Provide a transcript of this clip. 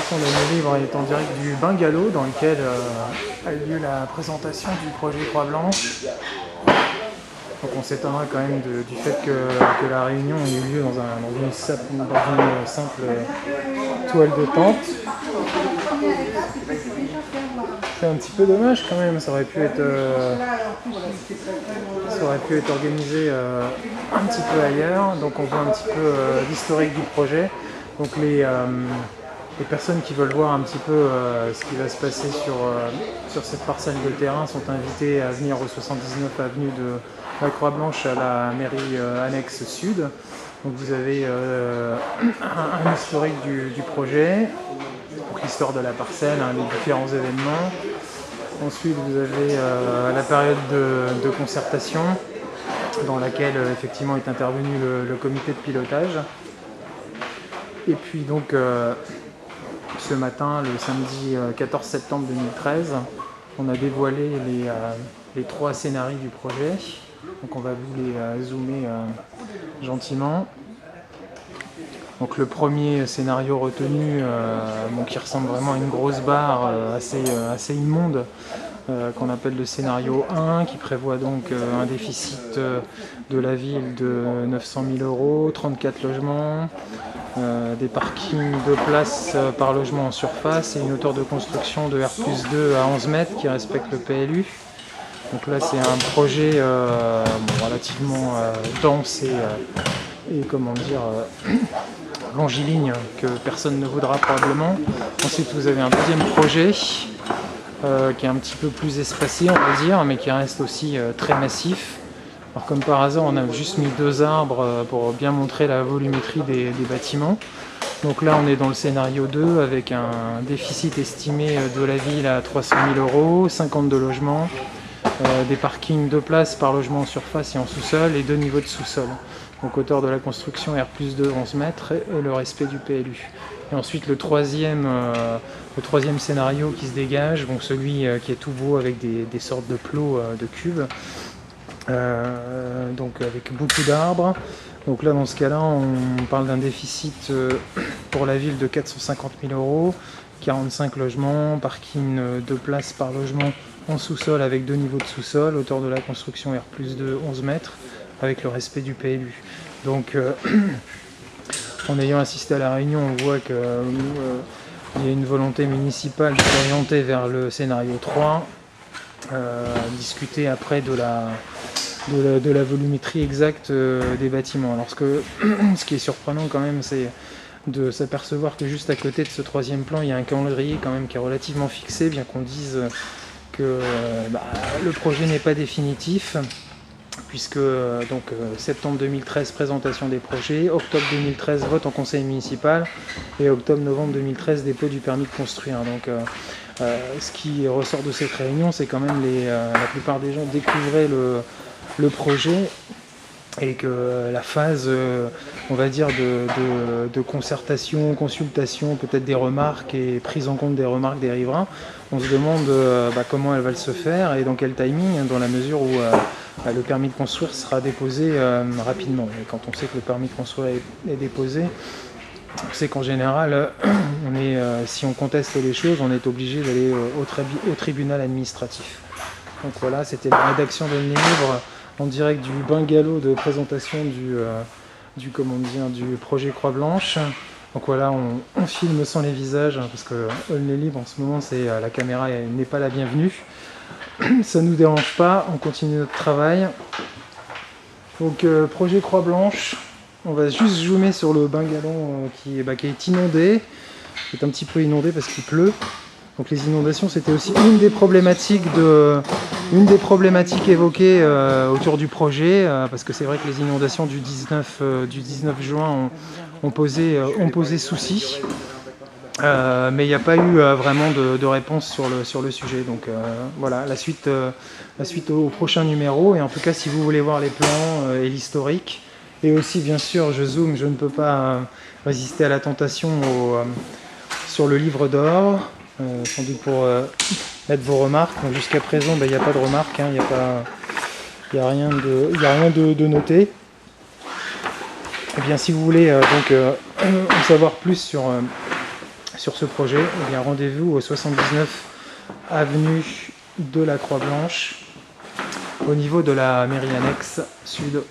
l'instant, le livre est en direct du bungalow dans lequel a eu lieu la présentation du projet Croix-Blanche. Donc on s'étonnerait quand même du fait que la réunion ait eu lieu dans une simple toile de tente. C'est un petit peu dommage quand même, ça aurait pu être organisé un petit peu ailleurs. Donc on voit un petit peu l'historique du projet. Donc les personnes qui veulent voir un petit peu ce qui va se passer sur cette parcelle de terrain sont invitées à venir au 79 avenue de la Croix-Blanche à la mairie annexe sud. Donc vous avez un historique du projet, l'histoire de la parcelle, les différents événements. Ensuite vous avez la période de concertation dans laquelle effectivement est intervenu le comité de pilotage. Et puis donc ce matin, le samedi 14 septembre 2013, on a dévoilé les 3 scénarios du projet. Donc on va vous les zoomer gentiment. Donc le premier scénario retenu, qui ressemble vraiment à une grosse barre assez immonde, qu'on appelle le scénario 1, qui prévoit donc un déficit de la ville de 900 000 €, 34 logements, des parkings de places par logement en surface et une hauteur de construction de R+2 à 11 mètres qui respecte le PLU. Donc là c'est un projet relativement dense et comment dire longiligne que personne ne voudra probablement. Ensuite vous avez un deuxième projet qui est un petit peu plus espacé on va dire, mais qui reste aussi très massif. Alors comme par hasard on a juste mis 2 arbres pour bien montrer la volumétrie des bâtiments. Donc là on est dans le scénario 2 avec un déficit estimé de la ville à 300 000 €, 52 logements, des parkings de places par logement en surface et en sous-sol et 2 niveaux de sous-sol. Donc hauteur de la construction R+2 11 mètres et le respect du PLU. Et ensuite le troisième scénario qui se dégage, donc celui qui est tout beau avec des sortes de plots de cubes, donc avec beaucoup d'arbres. Donc là dans ce cas là on parle d'un déficit pour la ville de 450 000 €, 45 logements, parking de places par logement en sous-sol avec 2 niveaux de sous-sol, hauteur de la construction R+2 11 mètres avec le respect du PLU. Donc en ayant assisté à la réunion on voit qu'il y a une volonté municipale de s'orienter vers le scénario 3, discuter après de la volumétrie exacte des bâtiments. Alors ce qui est surprenant quand même c'est de s'apercevoir que juste à côté de ce troisième plan il y a un calendrier quand même qui est relativement fixé, bien qu'on dise que le projet n'est pas définitif, puisque septembre 2013 présentation des projets, octobre 2013 vote en conseil municipal et octobre-novembre 2013 dépôt du permis de construire. Donc ce qui ressort de cette réunion c'est quand même la plupart des gens découvraient le projet et que la phase on va dire de concertation, consultation, peut-être des remarques et prise en compte des remarques des riverains, on se demande comment elle va se faire et dans quel timing, dans la mesure où le permis de construire sera déposé rapidement. Et quand on sait que le permis de construire est déposé, on sait qu'en général si on conteste les choses on est obligé d'aller au tribunal administratif. Donc voilà, c'était la rédaction de livre en direct du bungalow de présentation du projet Croix-Blanche. Donc voilà, on filme sans les visages, parce que Aulnay Libre en ce moment, la caméra n'est pas la bienvenue. Ça ne nous dérange pas, on continue notre travail. Donc projet Croix-Blanche, on va juste zoomer sur le bungalow qui est inondé, qui est un petit peu inondé parce qu'il pleut. Donc les inondations c'était aussi une des problématiques évoquées autour du projet, parce que c'est vrai que les inondations du 19 juin ont posé souci, mais il n'y a pas eu vraiment de réponse sur le sujet. Donc voilà, la suite au prochain numéro. Et en tout cas si vous voulez voir les plans et l'historique, et aussi bien sûr je zoome, je ne peux pas résister à la tentation sur le livre d'or. Sans doute pour mettre vos remarques. Jusqu'à présent il n'y a pas de remarques, il n'y a rien de noté. Et bien si vous voulez en savoir plus sur sur ce projet, eh bien rendez-vous au 79 avenue de la Croix-Blanche, au niveau de la mairie annexe sud